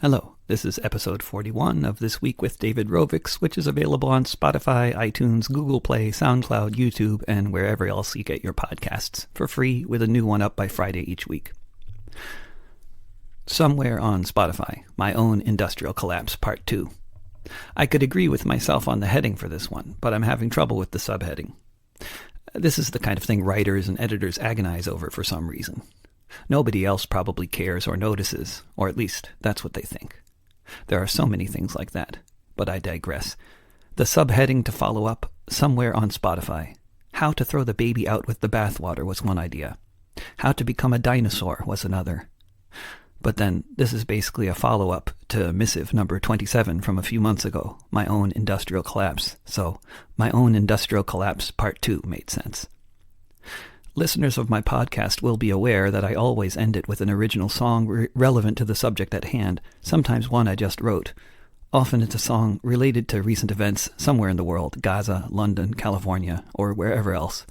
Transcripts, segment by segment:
Hello, this is episode 41 of This Week with David Rovics, which is available on Spotify, iTunes, Google Play, SoundCloud, YouTube, and wherever else you get your podcasts, for free with a new one up by Friday each week. Somewhere on Spotify, My Own Industrial Collapse Part 2. I could agree with myself on the heading for this one, but I'm having trouble with the subheading. This is the kind of thing writers and editors agonize over for some reason. Nobody else probably cares or notices, or at least that's what they think. There are so many things like that, but I digress. The subheading to follow up, Somewhere on Spotify. How to throw the baby out with the bathwater was one idea. How to become a dinosaur was another. But then, this is basically a follow-up to missive number 27 from a few months ago, My Own Industrial Collapse, so My Own Industrial Collapse Part 2 made sense. Listeners of my podcast will be aware that I always end it with an original song relevant to the subject at hand, sometimes one I just wrote. Often it's a song related to recent events somewhere in the world, Gaza, London, California, or wherever else.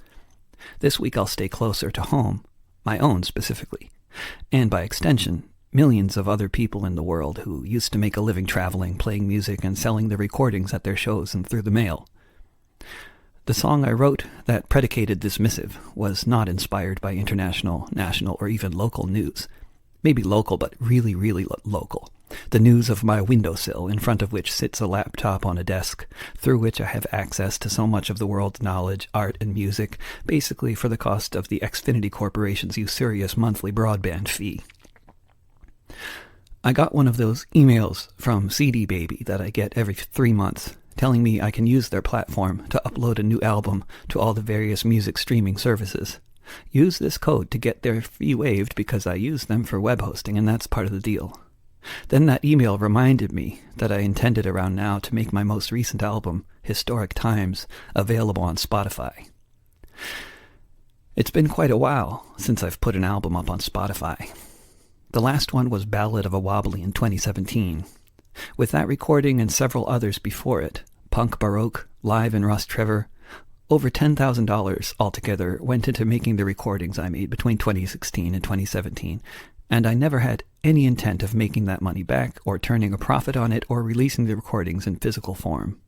This week I'll stay closer to home, my own specifically, and by extension, millions of other people in the world who used to make a living traveling, playing music, and selling their recordings at their shows and through the mail. The song I wrote that predicated this missive was not inspired by international, national, or even local news. Maybe local, but really, really local. The news of my windowsill, in front of which sits a laptop on a desk, through which I have access to so much of the world's knowledge, art, and music, basically for the cost of the Xfinity Corporation's usurious monthly broadband fee. I got one of those emails from CD Baby that I get every 3 months, telling me I can use their platform to upload a new album to all the various music streaming services. Use this code to get their fee waived because I use them for web hosting, and that's part of the deal. Then that email reminded me that I intended around now to make my most recent album, Historic Times, available on Spotify. It's been quite a while since I've put an album up on Spotify. The last one was Ballad of a Wobbly in 2017. With that recording and several others before it, Punk Baroque, Live in Russ Trevor, over $10,000 altogether went into making the recordings I made between 2016 and 2017, and I never had any intent of making that money back or turning a profit on it or releasing the recordings in physical form.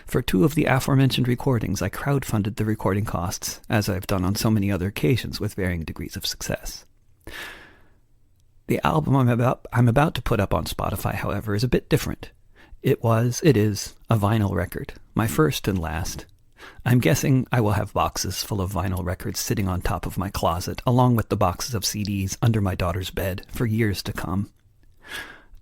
For 2 of the aforementioned recordings, I crowdfunded the recording costs, as I've done on so many other occasions with varying degrees of success. The album I'm about to put up on Spotify, however, is a bit different. It is a vinyl record, my first and last. I'm guessing I will have boxes full of vinyl records sitting on top of my closet, along with the boxes of CDs under my daughter's bed, for years to come.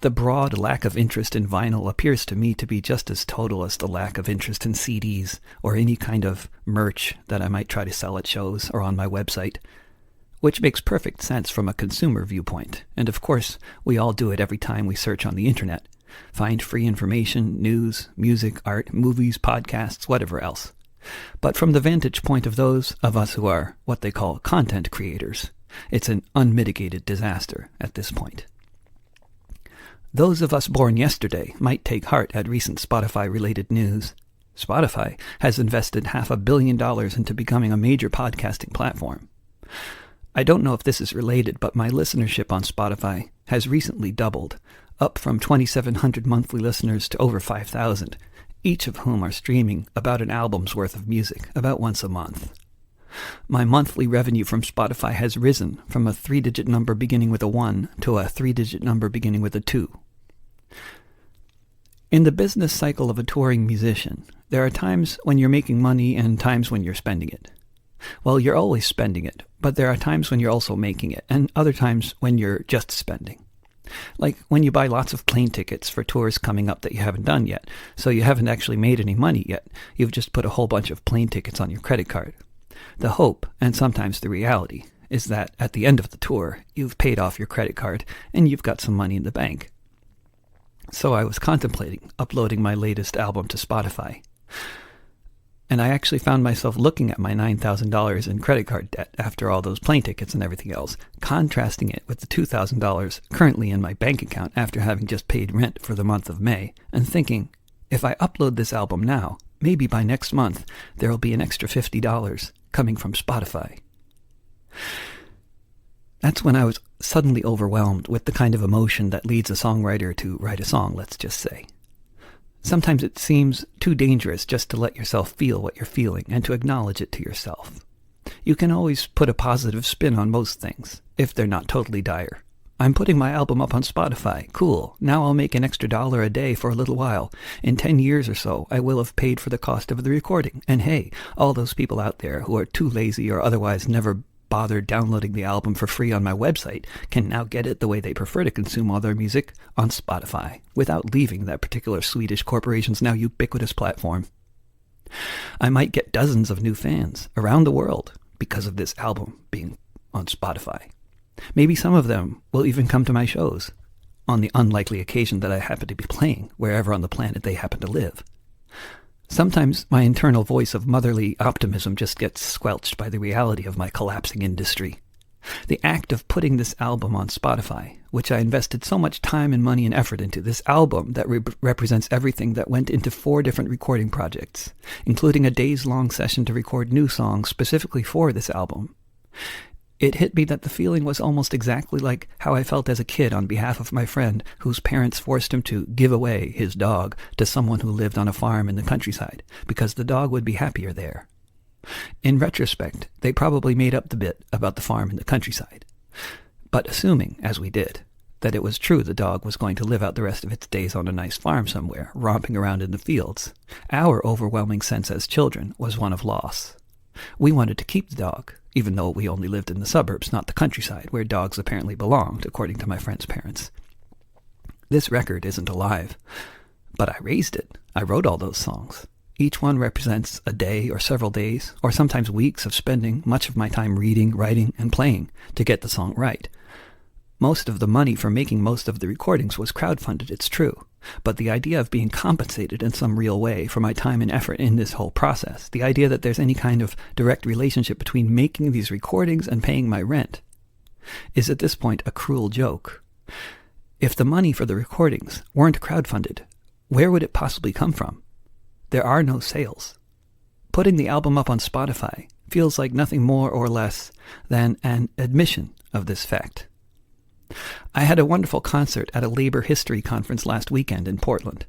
The broad lack of interest in vinyl appears to me to be just as total as the lack of interest in CDs or any kind of merch that I might try to sell at shows or on my website. Which makes perfect sense from a consumer viewpoint, and of course, we all do it every time we search on the internet. Find free information, news, music, art, movies, podcasts, whatever else. But from the vantage point of those of us who are what they call content creators, it's an unmitigated disaster at this point. Those of us born yesterday might take heart at recent Spotify-related news. Spotify has invested $500 million into becoming a major podcasting platform. I don't know if this is related, but my listenership on Spotify has recently doubled, up from 2,700 monthly listeners to over 5,000, each of whom are streaming about an album's worth of music about once a month. My monthly revenue from Spotify has risen from a 3-digit number beginning with a 1 to a 3-digit number beginning with a 2. In the business cycle of a touring musician, there are times when you're making money and times when you're spending it. Well, you're always spending it, but there are times when you're also making it, and other times when you're just spending. Like when you buy lots of plane tickets for tours coming up that you haven't done yet, so you haven't actually made any money yet. You've just put a whole bunch of plane tickets on your credit card. The hope, and sometimes the reality, is that at the end of the tour, you've paid off your credit card and you've got some money in the bank. So I was contemplating uploading my latest album to Spotify. And I actually found myself looking at my $9,000 in credit card debt after all those plane tickets and everything else, contrasting it with the $2,000 currently in my bank account after having just paid rent for the month of May, and thinking, if I upload this album now, maybe by next month there will be an extra $50 coming from Spotify. That's when I was suddenly overwhelmed with the kind of emotion that leads a songwriter to write a song, let's just say. Sometimes it seems too dangerous just to let yourself feel what you're feeling and to acknowledge it to yourself. You can always put a positive spin on most things, if they're not totally dire. I'm putting my album up on Spotify. Cool. Now I'll make an extra $1 a day for a little while. In 10 years or so, I will have paid for the cost of the recording. And hey, all those people out there who are too lazy or otherwise never bothered downloading the album for free on my website can now get it the way they prefer to consume all their music, on Spotify, without leaving that particular Swedish corporation's now ubiquitous platform. I might get dozens of new fans around the world because of this album being on Spotify. Maybe some of them will even come to my shows, on the unlikely occasion that I happen to be playing wherever on the planet they happen to live. Sometimes my internal voice of motherly optimism just gets squelched by the reality of my collapsing industry. The act of putting this album on Spotify, which I invested so much time and money and effort into, this album that represents everything that went into 4 different recording projects, including a days-long session to record new songs specifically for this album. It hit me that the feeling was almost exactly like how I felt as a kid on behalf of my friend whose parents forced him to give away his dog to someone who lived on a farm in the countryside, because the dog would be happier there. In retrospect, they probably made up the bit about the farm in the countryside. But assuming, as we did, that it was true the dog was going to live out the rest of its days on a nice farm somewhere, romping around in the fields, our overwhelming sense as children was one of loss. We wanted to keep the dog, even though we only lived in the suburbs, not the countryside, where dogs apparently belonged, according to my friend's parents. This record isn't alive, but I raised it. I wrote all those songs. Each one represents a day or several days, or sometimes weeks of spending much of my time reading, writing, and playing to get the song right. Most of the money for making most of the recordings was crowdfunded, it's true. But the idea of being compensated in some real way for my time and effort in this whole process, the idea that there's any kind of direct relationship between making these recordings and paying my rent, is at this point a cruel joke. If the money for the recordings weren't crowdfunded, where would it possibly come from? There are no sales. Putting the album up on Spotify feels like nothing more or less than an admission of this fact. I had a wonderful concert at a labor history conference last weekend in Portland.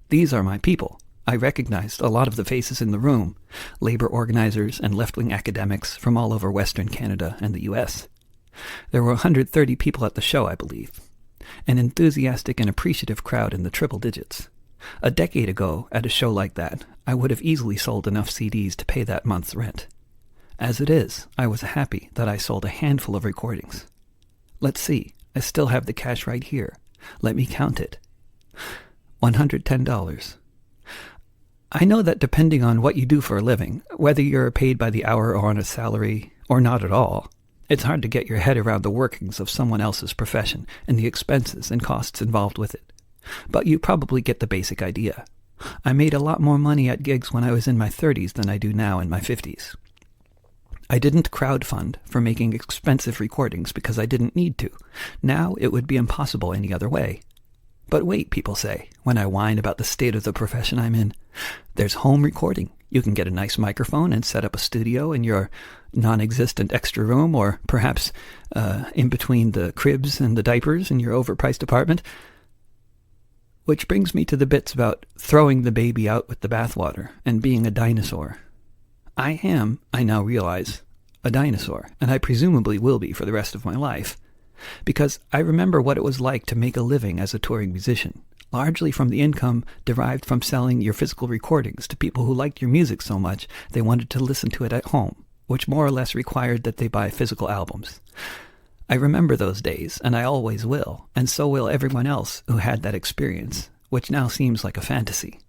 These are my people. I recognized a lot of the faces in the room, labor organizers and left-wing academics from all over Western Canada and the U.S. There were 130 people at the show, I believe. An enthusiastic and appreciative crowd in the triple digits. A decade ago, at a show like that, I would have easily sold enough CDs to pay that month's rent. As it is, I was happy that I sold a handful of recordings. Let's see. I still have the cash right here. Let me count it. $110. I know that depending on what you do for a living, whether you're paid by the hour or on a salary, or not at all, it's hard to get your head around the workings of someone else's profession and the expenses and costs involved with it. But you probably get the basic idea. I made a lot more money at gigs when I was in my 30s than I do now in my 50s. I didn't crowdfund for making expensive recordings because I didn't need to. Now it would be impossible any other way. But wait, people say, when I whine about the state of the profession I'm in. There's home recording. You can get a nice microphone and set up a studio in your non-existent extra room, or perhaps in between the cribs and the diapers in your overpriced apartment. Which brings me to the bits about throwing the baby out with the bathwater and being a dinosaur. I am, I now realize, a dinosaur, and I presumably will be for the rest of my life, because I remember what it was like to make a living as a touring musician, largely from the income derived from selling your physical recordings to people who liked your music so much they wanted to listen to it at home, which more or less required that they buy physical albums. I remember those days, and I always will, and so will everyone else who had that experience, which now seems like a fantasy.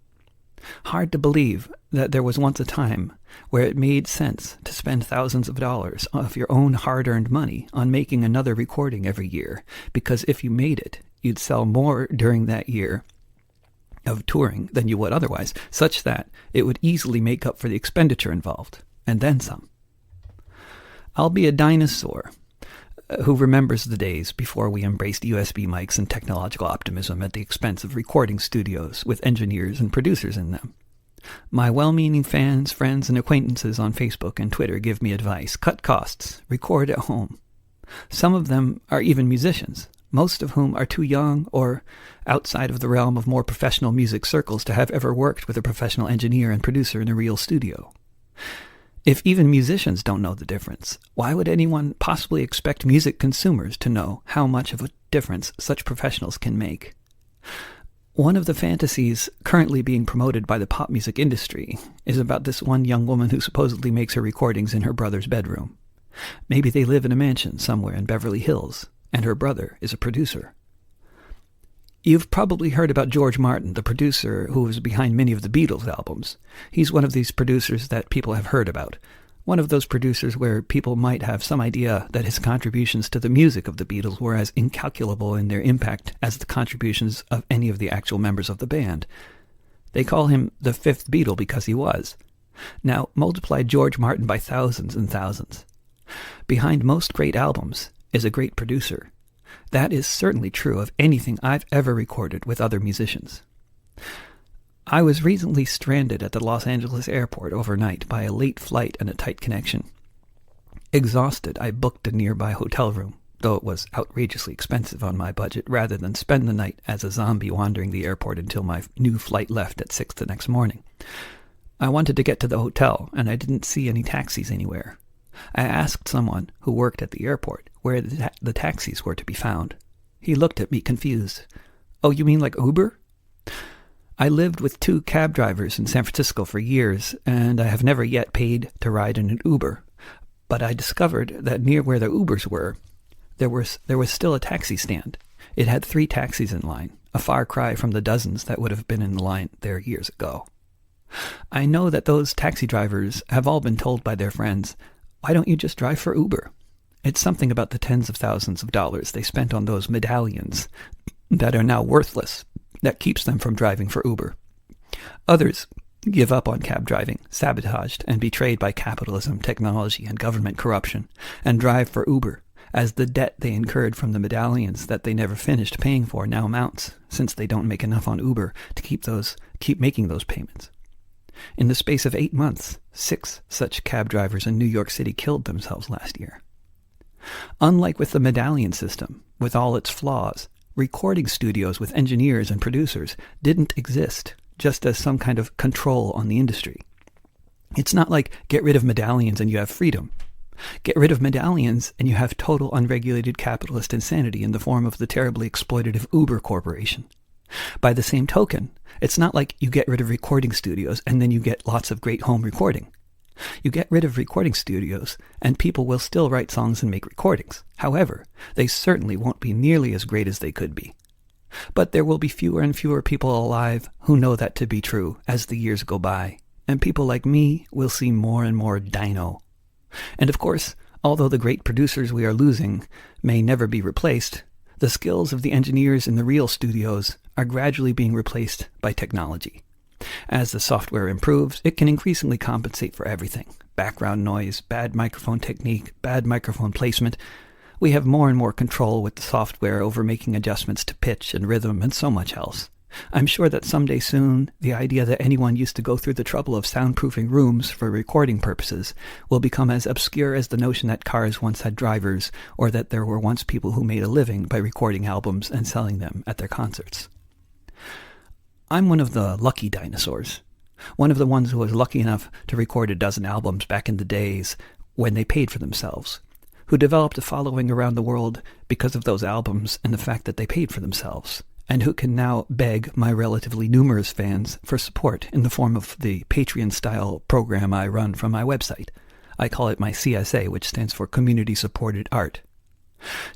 Hard to believe that there was once a time where it made sense to spend thousands of dollars of your own hard-earned money on making another recording every year, because if you made it, you'd sell more during that year of touring than you would otherwise, such that it would easily make up for the expenditure involved, and then some. I'll be a dinosaur who remembers the days before we embraced USB mics and technological optimism at the expense of recording studios with engineers and producers in them. My well-meaning fans, friends, and acquaintances on Facebook and Twitter give me advice. Cut costs. Record at home. Some of them are even musicians, most of whom are too young or outside of the realm of more professional music circles to have ever worked with a professional engineer and producer in a real studio. If even musicians don't know the difference, why would anyone possibly expect music consumers to know how much of a difference such professionals can make? One of the fantasies currently being promoted by the pop music industry is about this one young woman who supposedly makes her recordings in her brother's bedroom. Maybe they live in a mansion somewhere in Beverly Hills, and her brother is a producer. You've probably heard about George Martin, the producer who was behind many of the Beatles albums. He's one of these producers that people have heard about. One of those producers where people might have some idea that his contributions to the music of the Beatles were as incalculable in their impact as the contributions of any of the actual members of the band. They call him the fifth Beatle because he was. Now, multiply George Martin by thousands and thousands. Behind most great albums is a great producer. That is certainly true of anything I've ever recorded with other musicians. I was recently stranded at the Los Angeles airport overnight by a late flight and a tight connection. Exhausted, I booked a nearby hotel room, though it was outrageously expensive on my budget, rather than spend the night as a zombie wandering the airport until my new flight left at 6 the next morning. I wanted to get to the hotel, and I didn't see any taxis anywhere. I asked someone who worked at the airport where the taxis were to be found. He looked at me confused. "Oh, you mean like Uber?" I lived with 2 cab drivers in San Francisco for years, and I have never yet paid to ride in an Uber. But I discovered that near where the Ubers were, there was still a taxi stand. It had 3 taxis in line, a far cry from the dozens that would have been in the line there years ago. I know that those taxi drivers have all been told by their friends, "Why don't you just drive for Uber?" It's something about the tens of thousands of dollars they spent on those medallions that are now worthless that keeps them from driving for Uber. Others give up on cab driving, sabotaged and betrayed by capitalism, technology, and government corruption, and drive for Uber, as the debt they incurred from the medallions that they never finished paying for now mounts, since they don't make enough on Uber to keep making those payments. In the space of 8 months, 6 such cab drivers in New York City killed themselves last year. Unlike with the medallion system, with all its flaws, recording studios with engineers and producers didn't exist just as some kind of control on the industry. It's not like get rid of medallions and you have freedom. Get rid of medallions and you have total unregulated capitalist insanity in the form of the terribly exploitative Uber Corporation. By the same token, it's not like you get rid of recording studios and then you get lots of great home recording. You get rid of recording studios, and people will still write songs and make recordings. However, they certainly won't be nearly as great as they could be. But there will be fewer and fewer people alive who know that to be true as the years go by, and people like me will see more and more dino. And of course, although the great producers we are losing may never be replaced, the skills of the engineers in the real studios are gradually being replaced by technology. As the software improves, it can increasingly compensate for everything. Background noise, bad microphone technique, bad microphone placement. We have more and more control with the software over making adjustments to pitch and rhythm and so much else. I'm sure that someday soon, the idea that anyone used to go through the trouble of soundproofing rooms for recording purposes will become as obscure as the notion that cars once had drivers, or that there were once people who made a living by recording albums and selling them at their concerts. I'm one of the lucky dinosaurs. One of the ones who was lucky enough to record a dozen albums back in the days when they paid for themselves, who developed a following around the world because of those albums and the fact that they paid for themselves, and who can now beg my relatively numerous fans for support in the form of the Patreon-style program I run from my website. I call it my CSA, which stands for Community Supported Art.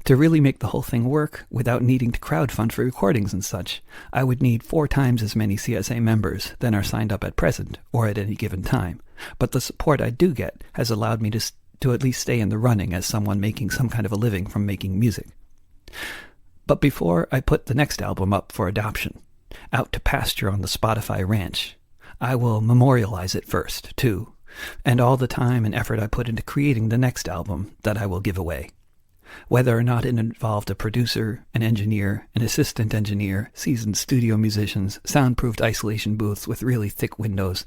To really make the whole thing work without needing to crowdfund for recordings and such, I would need 4 times as many CSA members than are signed up at present or at any given time. But the support I do get has allowed me to at least stay in the running as someone making some kind of a living from making music. But before I put the next album up for adoption, out to pasture on the Spotify ranch, I will memorialize it first, too, and all the time and effort I put into creating the next album that I will give away. Whether or not it involved a producer, an engineer, an assistant engineer, seasoned studio musicians, soundproofed isolation booths with really thick windows,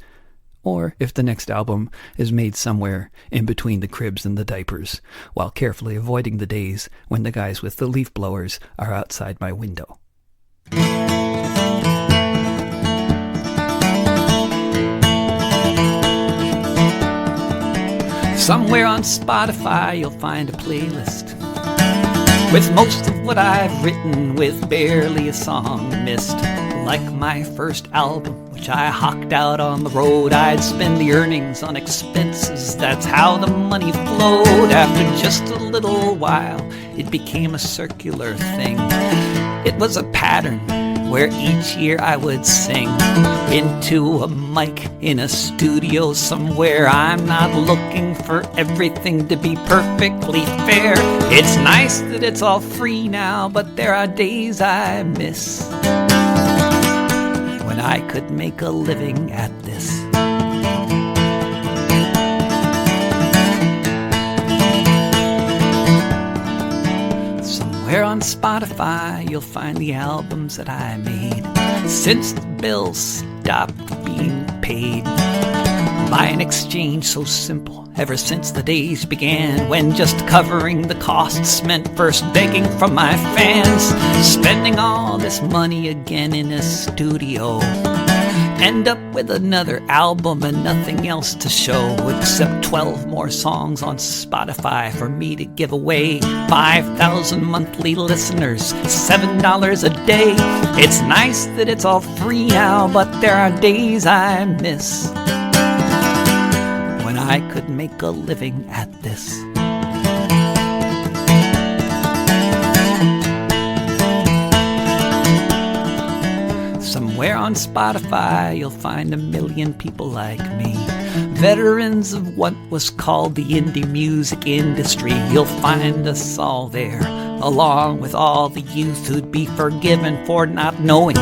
or if the next album is made somewhere in between the cribs and the diapers, while carefully avoiding the days when the guys with the leaf blowers are outside my window. Somewhere on Spotify you'll find a playlist with most of what I've written, with barely a song missed. Like my first album, which I hawked out on the road. I'd spend the earnings on expenses, that's how the money flowed. After just a little while, it became a circular thing. It was a pattern where each year I would sing into a mic in a studio somewhere. I'm not looking for everything to be perfectly fair. It's nice that it's all free now, but there are days I miss when I could make a living at this. Somewhere on Spotify you'll find the albums that I made since the bills stopped being paid by an exchange so simple ever since the days began, when just covering the costs meant first begging from my fans, spending all this money again in a studio, end up with another album and nothing else to show except 12 more songs on Spotify for me to give away. 5,000 monthly listeners, $7 a day. It's nice that it's all free now, but there are days I miss when I could make a living at this. Somewhere on Spotify you'll find a million people like me, veterans of what was called the indie music industry. You'll find us all there, along with all the youth who'd be forgiven for not knowing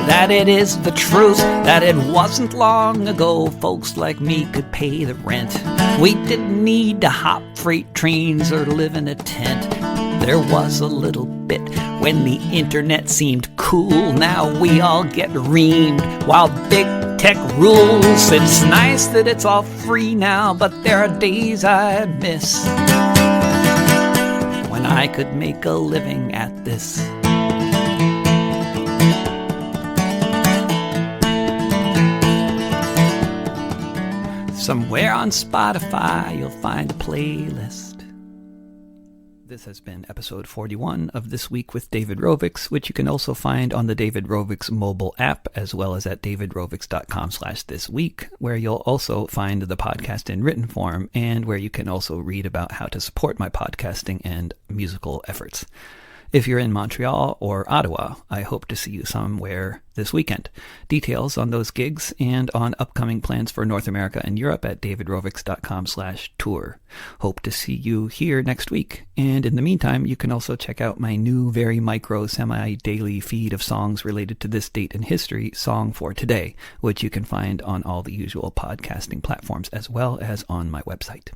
that it is the truth, that it wasn't long ago folks like me could pay the rent. We didn't need to hop freight trains or live in a tent. There was a little bit when the internet seemed cool. Now we all get reamed while big tech rules. It's nice that it's all free now, but there are days I miss when I could make a living at this. Somewhere on Spotify you'll find a playlist. This has been episode 41 of This Week with David Rovics, which you can also find on the David Rovics mobile app, as well as at davidrovics.com/thisweek, where you'll also find the podcast in written form, and where you can also read about how to support my podcasting and musical efforts. If you're in Montreal or Ottawa, I hope to see you somewhere this weekend. Details on those gigs and on upcoming plans for North America and Europe at davidrovics.com/tour. Hope to see you here next week. And in the meantime, you can also check out my new very micro semi-daily feed of songs related to this date in history, Song for Today, which you can find on all the usual podcasting platforms as well as on my website.